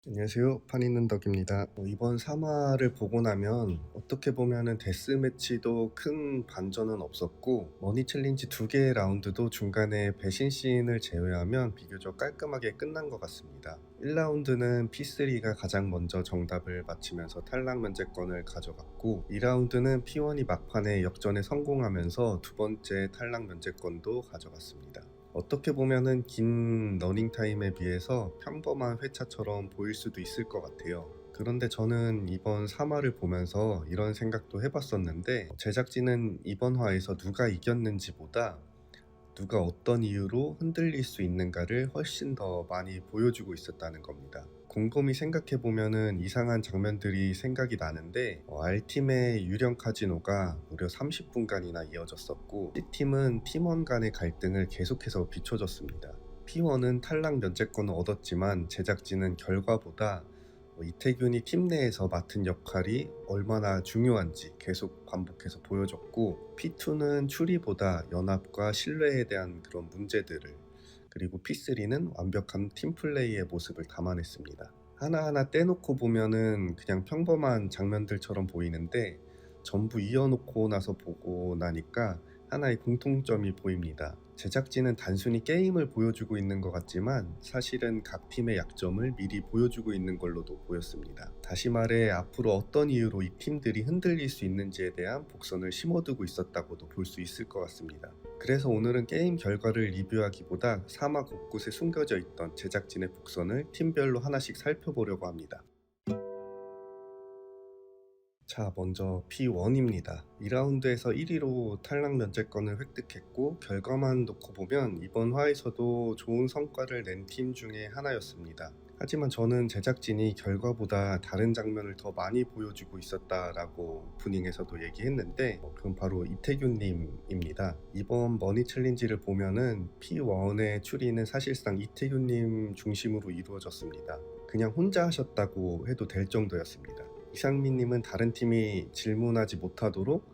안녕하세요. 판 있는 덕입니다. 이번 3화를 보고 나면 어떻게 보면은 데스매치도 큰 반전은 없었고 머니 챌린지 2개의 라운드도 중간에 배신 씬을 제외하면 비교적 깔끔하게 끝난 것 같습니다. 1라운드는 P3가 가장 먼저 정답을 맞히면서 탈락 면제권을 가져갔고 2라운드는 P1이 막판에 역전에 성공하면서 두 번째 탈락 면제권도 가져갔습니다. 어떻게 보면은 긴 러닝타임에 비해서 평범한 회차처럼 보일 수도 있을 것 같아요. 그런데 저는 이번 3화를 보면서 이런 생각도 해봤었는데, 제작진은 이번 화에서 누가 이겼는지보다 누가 어떤 이유로 흔들릴 수 있는가를 훨씬 더 많이 보여주고 있었다는 겁니다. 곰곰이 생각해보면은 이상한 장면들이 생각이 나는데, R팀의 유령 카지노가 무려 30분간이나 이어졌었고, C팀은 팀원 간의 갈등을 계속해서 비춰줬습니다. P1은 탈락 면제권을 얻었지만 제작진은 결과보다 이태균이 팀 내에서 맡은 역할이 얼마나 중요한지 계속 반복해서 보여줬고, P2는 추리보다 연합과 신뢰에 대한 그런 문제들을, 그리고 P3는 완벽한 팀플레이의 모습을 담아냈습니다. 하나하나 떼놓고 보면은 그냥 평범한 장면들처럼 보이는데, 전부 이어놓고 나서 보고 나니까 하나의 공통점이 보입니다. 제작진은 단순히 게임을 보여주고 있는 것 같지만 사실은 각 팀의 약점을 미리 보여주고 있는 걸로도 보였습니다. 다시 말해 앞으로 어떤 이유로 이 팀들이 흔들릴 수 있는지에 대한 복선을 심어두고 있었다고도 볼 수 있을 것 같습니다. 그래서 오늘은 게임 결과를 리뷰하기보다 3화 곳곳에 숨겨져 있던 제작진의 복선을 팀별로 하나씩 살펴보려고 합니다. 자, 먼저 P1입니다. 2라운드에서 1위로 탈락 면제권을 획득했고, 결과만 놓고 보면 이번 화에서도 좋은 성과를 낸 팀 중에 하나였습니다. 하지만 저는 제작진이 결과보다 다른 장면을 더 많이 보여주고 있었다라고 오프닝에서도 얘기했는데, 그건 바로 이태균님입니다. 이번 머니 챌린지를 보면은 P1의 추리는 사실상 이태균님 중심으로 이루어졌습니다. 그냥 혼자 하셨다고 해도 될 정도였습니다. 이상민님은 다른 팀이 질문하지 못하도록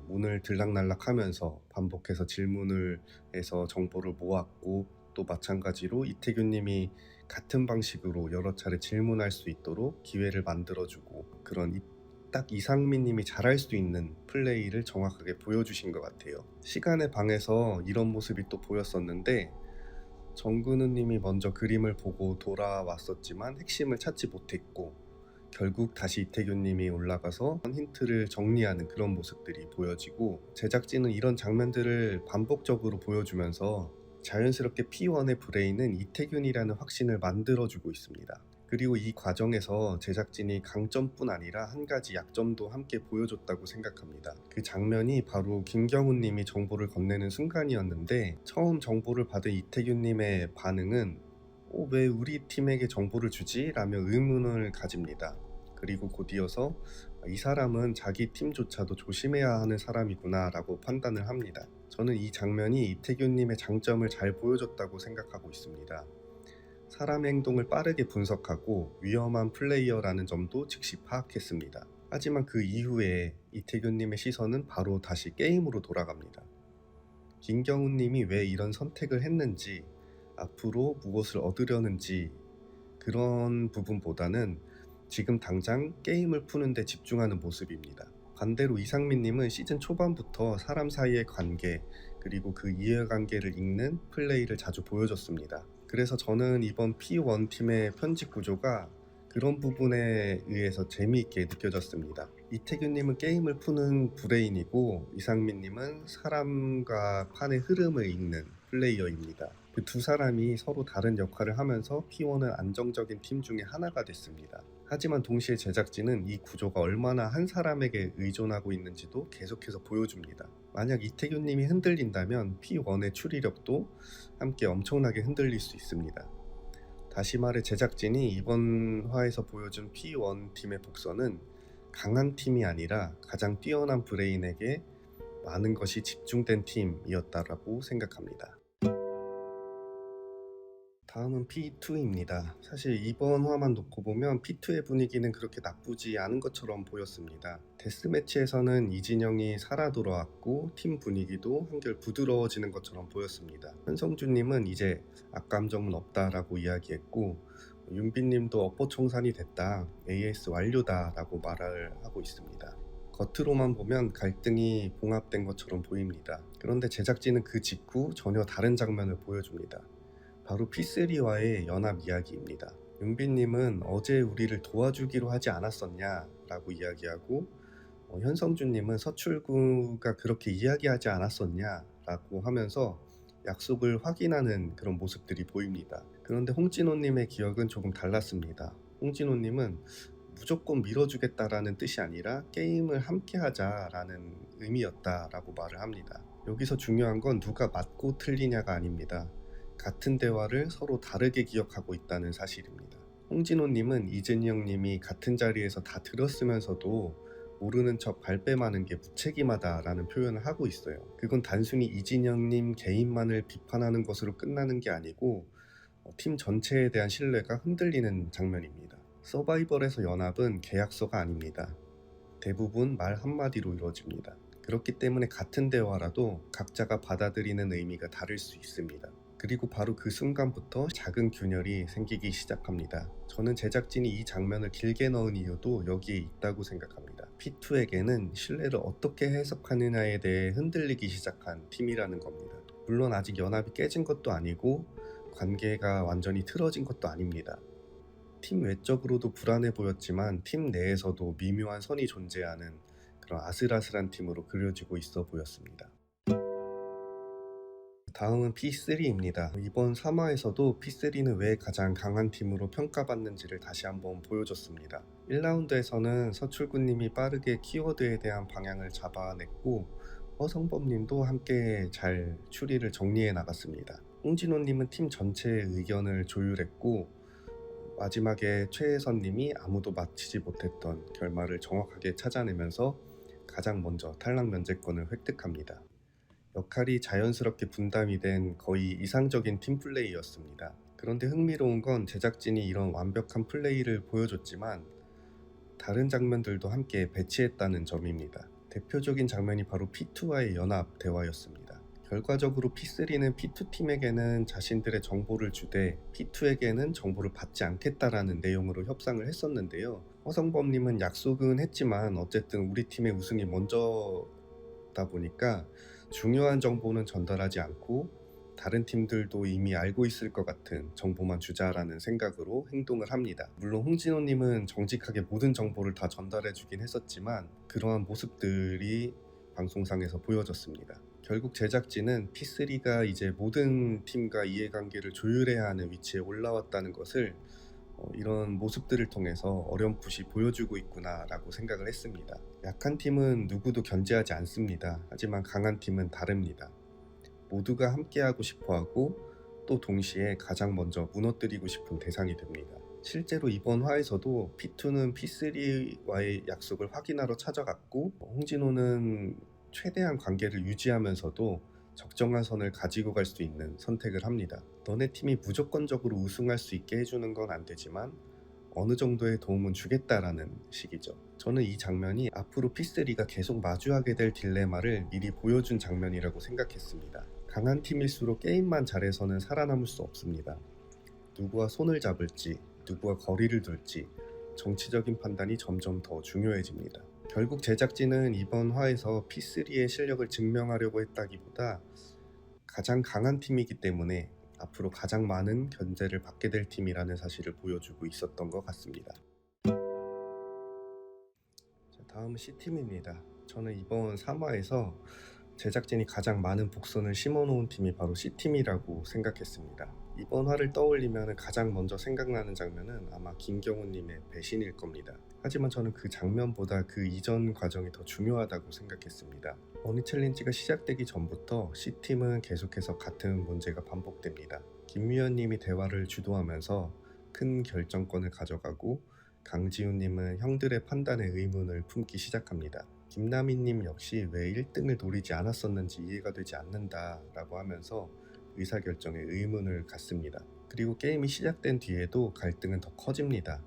문을 들락날락하면서 반복해서 질문을 해서 정보를 모았고, 또 마찬가지로 이태균님이 같은 방식으로 여러 차례 질문할 수 있도록 기회를 만들어주고, 그런 딱 이상민님이 잘할 수 있는 플레이를 정확하게 보여주신 것 같아요. 시간의 방에서 이런 모습이 또 보였었는데, 정근우님이 먼저 그림을 보고 돌아왔었지만 핵심을 찾지 못했고, 결국 다시 이태균님이 올라가서 힌트를 정리하는 그런 모습들이 보여지고, 제작진은 이런 장면들을 반복적으로 보여주면서 자연스럽게 P1의 브레인은 이태균이라는 확신을 만들어주고 있습니다. 그리고 이 과정에서 제작진이 강점뿐 아니라 한 가지 약점도 함께 보여줬다고 생각합니다. 그 장면이 바로 김경훈님이 정보를 건네는 순간이었는데, 처음 정보를 받은 이태균님의 반응은 왜 우리 팀에게 정보를 주지? 라며 의문을 가집니다. 그리고 곧이어서 이 사람은 자기 팀조차도 조심해야 하는 사람이구나 라고 판단을 합니다. 저는 이 장면이 이태균님의 장점을 잘 보여줬다고 생각하고 있습니다. 사람의 행동을 빠르게 분석하고 위험한 플레이어라는 점도 즉시 파악했습니다. 하지만 그 이후에 이태균님의 시선은 바로 다시 게임으로 돌아갑니다. 김경훈님이 왜 이런 선택을 했는지, 앞으로 무엇을 얻으려는지, 그런 부분보다는 지금 당장 게임을 푸는 데 집중하는 모습입니다. 반대로 이상민님은 시즌 초반부터 사람 사이의 관계, 그리고 그 이해관계를 읽는 플레이를 자주 보여줬습니다. 그래서 저는 이번 P1 팀의 편집 구조가 그런 부분에 의해서 재미있게 느껴졌습니다. 이태균님은 게임을 푸는 브레인이고, 이상민님은 사람과 판의 흐름을 읽는 플레이어입니다. 그 두 사람이 서로 다른 역할을 하면서 P1은 안정적인 팀 중에 하나가 됐습니다. 하지만 동시에 제작진은 이 구조가 얼마나 한 사람에게 의존하고 있는지도 계속해서 보여줍니다. 만약 이태균님이 흔들린다면 P1의 추리력도 함께 엄청나게 흔들릴 수 있습니다. 다시 말해 제작진이 이번 화에서 보여준 P1 팀의 복선은 강한 팀이 아니라 가장 뛰어난 브레인에게 많은 것이 집중된 팀이었다라고 생각합니다. 다음은 P2입니다. 사실 이번 화만 놓고 보면 P2의 분위기는 그렇게 나쁘지 않은 것처럼 보였습니다. 데스매치에서는 이진영이 살아 돌아왔고 팀 분위기도 한결 부드러워지는 것처럼 보였습니다. 현성준님은 이제 악감정은 없다라고 이야기했고, 윤빈님도 업보 청산이 됐다, AS 완료다 라고 말을 하고 있습니다. 겉으로만 보면 갈등이 봉합된 것처럼 보입니다. 그런데 제작진은 그 직후 전혀 다른 장면을 보여줍니다. 바로 P3와의 연합 이야기입니다. 윤빈님은 어제 우리를 도와주기로 하지 않았었냐 라고 이야기하고, 현성준님은 서출구가 그렇게 이야기하지 않았었냐 라고 하면서 약속을 확인하는 그런 모습들이 보입니다. 그런데 홍진호님의 기억은 조금 달랐습니다. 홍진호님은 무조건 밀어주겠다라는 뜻이 아니라 게임을 함께 하자라는 의미였다라고 말을 합니다. 여기서 중요한 건 누가 맞고 틀리냐가 아닙니다. 같은 대화를 서로 다르게 기억하고 있다는 사실입니다. 홍진호님은 이진이 형님이 같은 자리에서 다 들었으면서도 모르는 척 발뺌하는 게 무책임하다라는 표현을 하고 있어요. 그건 단순히 이진이 형님 개인만을 비판하는 것으로 끝나는 게 아니고 팀 전체에 대한 신뢰가 흔들리는 장면입니다. 서바이벌에서 연합은 계약서가 아닙니다. 대부분 말 한마디로 이루어집니다. 그렇기 때문에 같은 대화라도 각자가 받아들이는 의미가 다를 수 있습니다. 그리고 바로 그 순간부터 작은 균열이 생기기 시작합니다. 저는 제작진이 이 장면을 길게 넣은 이유도 여기에 있다고 생각합니다. P2에게는 신뢰를 어떻게 해석하느냐에 대해 흔들리기 시작한 팀이라는 겁니다. 물론 아직 연합이 깨진 것도 아니고 관계가 완전히 틀어진 것도 아닙니다. 팀 외적으로도 불안해 보였지만 팀 내에서도 미묘한 선이 존재하는 그런 아슬아슬한 팀으로 그려지고 있어 보였습니다. 다음은 P3입니다. 이번 3화에서도 P3는 왜 가장 강한 팀으로 평가받는지를 다시 한번 보여줬습니다. 1라운드에서는 서출구님이 빠르게 키워드에 대한 방향을 잡아냈고 허성범님도 함께 잘 추리를 정리해 나갔습니다. 홍진호님은 팀 전체의 의견을 조율했고 마지막에 최혜선님이 아무도 맞히지 못했던 결말을 정확하게 찾아내면서 가장 먼저 탈락 면제권을 획득합니다. 역할이 자연스럽게 분담이 된 거의 이상적인 팀플레이였습니다. 그런데 흥미로운 건 제작진이 이런 완벽한 플레이를 보여줬지만 다른 장면들도 함께 배치했다는 점입니다. 대표적인 장면이 바로 P2와의 연합 대화였습니다. 결과적으로 P3는 P2팀에게는 자신들의 정보를 주되 P2에게는 정보를 받지 않겠다라는 내용으로 협상을 했었는데요. 허성범님은 약속은 했지만 어쨌든 우리 팀의 우승이 먼저다 보니까 중요한 정보는 전달하지 않고 다른 팀들도 이미 알고 있을 것 같은 정보만 주자라는 생각으로 행동을 합니다. 물론 홍진호님은 정직하게 모든 정보를 다 전달해주긴 했었지만 그러한 모습들이 방송상에서 보여졌습니다. 결국 제작진은 P3가 이제 모든 팀과 이해관계를 조율해야 하는 위치에 올라왔다는 것을 이런 모습들을 통해서 어렴풋이 보여주고 있구나 라고 생각을 했습니다. 약한 팀은 누구도 견제하지 않습니다. 하지만 강한 팀은 다릅니다. 모두가 함께하고 싶어하고 또 동시에 가장 먼저 무너뜨리고 싶은 대상이 됩니다. 실제로 이번 화에서도 P2는 P3와의 약속을 확인하러 찾아갔고 홍진호는 최대한 관계를 유지하면서도 적정한 선을 가지고 갈 수 있는 선택을 합니다. 너네 팀이 무조건적으로 우승할 수 있게 해주는 건 안 되지만 어느 정도의 도움은 주겠다라는 식이죠. 저는 이 장면이 앞으로 P3가 계속 마주하게 될 딜레마를 미리 보여준 장면이라고 생각했습니다. 강한 팀일수록 게임만 잘해서는 살아남을 수 없습니다. 누구와 손을 잡을지, 누구와 거리를 둘지 정치적인 판단이 점점 더 중요해집니다. 결국 제작진은 이번 화에서 P3의 실력을 증명하려고 했다기보다 가장 강한 팀이기 때문에 앞으로 가장 많은 견제를 받게 될 팀이라는 사실을 보여주고 있었던 것 같습니다. 다음은 C팀입니다. 저는 이번 3화에서 제작진이 가장 많은 복선을 심어놓은 팀이 바로 C팀이라고 생각했습니다. 이번 화를 떠올리면 가장 먼저 생각나는 장면은 아마 김경훈님의 배신일 겁니다. 하지만 저는 그 장면보다 그 이전 과정이 더 중요하다고 생각했습니다. 머니 챌린지가 시작되기 전부터 C팀은 계속해서 같은 문제가 반복됩니다. 김미연님이 대화를 주도하면서 큰 결정권을 가져가고 강지훈님은 형들의 판단에 의문을 품기 시작합니다. 김나미님 역시 왜 1등을 노리지 않았었는지 이해가 되지 않는다 라고 하면서 의사결정에 의문을 갖습니다. 그리고 게임이 시작된 뒤에도 갈등은 더 커집니다.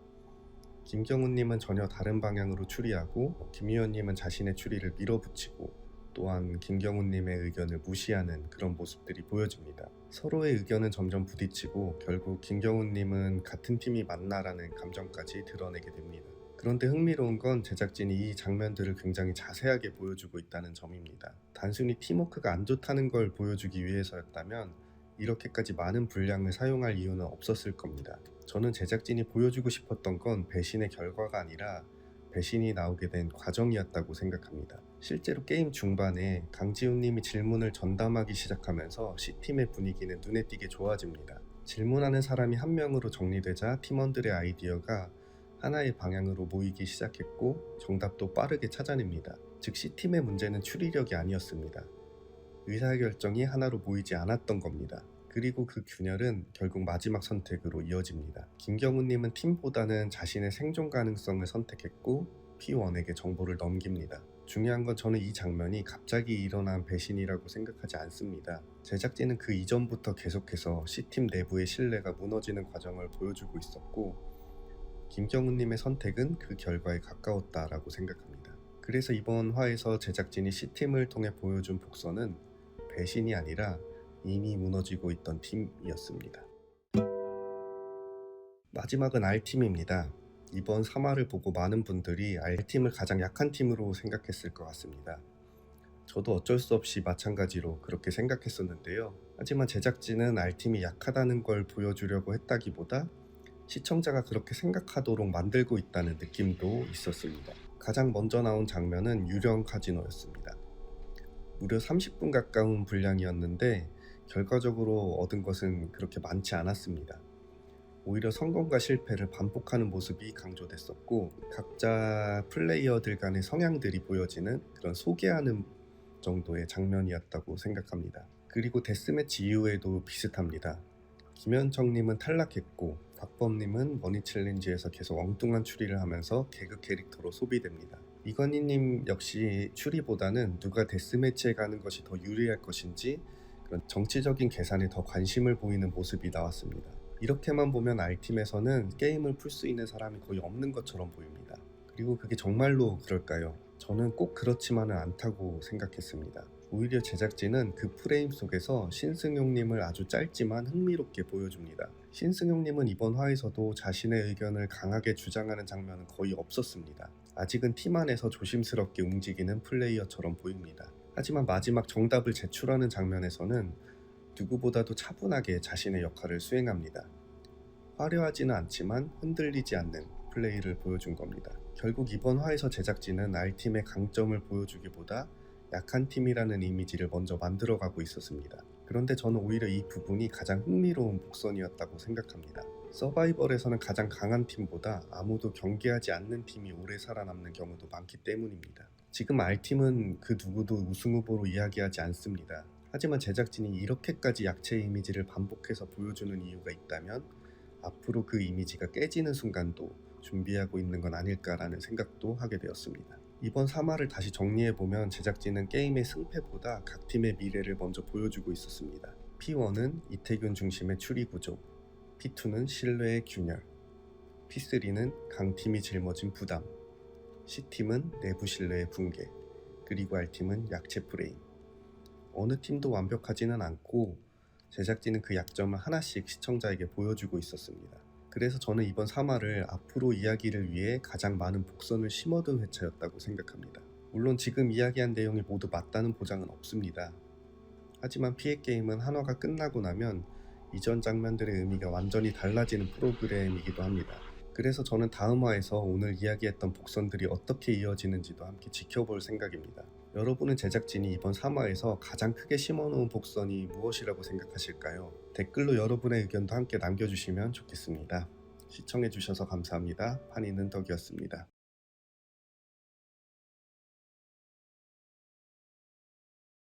김경훈님은 전혀 다른 방향으로 추리하고 김유현님은 자신의 추리를 밀어붙이고 또한 김경훈님의 의견을 무시하는 그런 모습들이 보여집니다. 서로의 의견은 점점 부딪히고 결국 김경훈님은 같은 팀이 맞나라는 감정까지 드러내게 됩니다. 그런데 흥미로운 건 제작진이 이 장면들을 굉장히 자세하게 보여주고 있다는 점입니다. 단순히 팀워크가 안 좋다는 걸 보여주기 위해서였다면 이렇게까지 많은 분량을 사용할 이유는 없었을 겁니다. 저는 제작진이 보여주고 싶었던 건 배신의 결과가 아니라 배신이 나오게 된 과정이었다고 생각합니다. 실제로 게임 중반에 강지훈님이 질문을 전담하기 시작하면서 C팀의 분위기는 눈에 띄게 좋아집니다. 질문하는 사람이 한 명으로 정리되자 팀원들의 아이디어가 하나의 방향으로 모이기 시작했고 정답도 빠르게 찾아냅니다. 즉 C팀의 문제는 추리력이 아니었습니다. 의사결정이 하나로 모이지 않았던 겁니다. 그리고 그 균열은 결국 마지막 선택으로 이어집니다. 김경훈님은 팀보다는 자신의 생존 가능성을 선택했고 P1에게 정보를 넘깁니다. 중요한 건 저는 이 장면이 갑자기 일어난 배신이라고 생각하지 않습니다. 제작진은 그 이전부터 계속해서 C팀 내부의 신뢰가 무너지는 과정을 보여주고 있었고 김경훈님의 선택은 그 결과에 가까웠다라고 생각합니다. 그래서 이번 화에서 제작진이 C팀을 통해 보여준 복선은 배신이 아니라 이미 무너지고 있던 팀이었습니다. 마지막은 R팀입니다. 이번 3화를 보고 많은 분들이 R팀을 가장 약한 팀으로 생각했을 것 같습니다. 저도 어쩔 수 없이 마찬가지로 그렇게 생각했었는데요. 하지만 제작진은 R팀이 약하다는 걸 보여주려고 했다기보다 시청자가 그렇게 생각하도록 만들고 있다는 느낌도 있었습니다. 가장 먼저 나온 장면은 유령 카지노였습니다. 무려 30분 가까운 분량이었는데 결과적으로 얻은 것은 그렇게 많지 않았습니다. 오히려 성공과 실패를 반복하는 모습이 강조됐었고 각자 플레이어들 간의 성향들이 보여지는 그런 소개하는 정도의 장면이었다고 생각합니다. 그리고 데스매치 이후에도 비슷합니다. 김현정님은 탈락했고 곽범님은 머니 챌린지에서 계속 엉뚱한 추리를 하면서 개그 캐릭터로 소비됩니다. 이건희님 역시 추리보다는 누가 데스매치에 가는 것이 더 유리할 것인지 그런 정치적인 계산에 더 관심을 보이는 모습이 나왔습니다. 이렇게만 보면 R팀에서는 게임을 풀 수 있는 사람이 거의 없는 것처럼 보입니다. 그리고 그게 정말로 그럴까요? 저는 꼭 그렇지만은 않다고 생각했습니다. 오히려 제작진은 그 프레임 속에서 신승용님을 아주 짧지만 흥미롭게 보여줍니다. 신승용님은 이번 화에서도 자신의 의견을 강하게 주장하는 장면은 거의 없었습니다. 아직은 팀 안에서 조심스럽게 움직이는 플레이어처럼 보입니다. 하지만 마지막 정답을 제출하는 장면에서는 누구보다도 차분하게 자신의 역할을 수행합니다. 화려하지는 않지만 흔들리지 않는 플레이를 보여준 겁니다. 결국 이번 화에서 제작진은 R팀의 강점을 보여주기보다 약한 팀이라는 이미지를 먼저 만들어가고 있었습니다. 그런데 저는 오히려 이 부분이 가장 흥미로운 복선이었다고 생각합니다. 서바이벌에서는 가장 강한 팀보다 아무도 경계하지 않는 팀이 오래 살아남는 경우도 많기 때문입니다. 지금 R팀은 그 누구도 우승 후보로 이야기하지 않습니다. 하지만 제작진이 이렇게까지 약체 이미지를 반복해서 보여주는 이유가 있다면 앞으로 그 이미지가 깨지는 순간도 준비하고 있는 건 아닐까라는 생각도 하게 되었습니다. 이번 3화를 다시 정리해보면 제작진은 게임의 승패보다 각 팀의 미래를 먼저 보여주고 있었습니다. P1은 이태균 중심의 추리 구조, P2는 신뢰의 균열, P3는 강팀이 짊어진 부담, C팀은 내부 신뢰의 붕괴, 그리고 R팀은 약체 프레임. 어느 팀도 완벽하지는 않고 제작진은 그 약점을 하나씩 시청자에게 보여주고 있었습니다. 그래서 저는 이번 3화를 앞으로 이야기를 위해 가장 많은 복선을 심어둔 회차였다고 생각합니다. 물론 지금 이야기한 내용이 모두 맞다는 보장은 없습니다. 하지만 피해게임은 한 화가 끝나고 나면 이전 장면들의 의미가 완전히 달라지는 프로그램이기도 합니다. 그래서 저는 다음 화에서 오늘 이야기했던 복선들이 어떻게 이어지는지도 함께 지켜볼 생각입니다. 여러분은 제작진이 이번 3화에서 가장 크게 심어놓은 복선이 무엇이라고 생각하실까요? 댓글로 여러분의 의견도 함께 남겨주시면 좋겠습니다. 시청해주셔서 감사합니다. 판이는 덕이었습니다.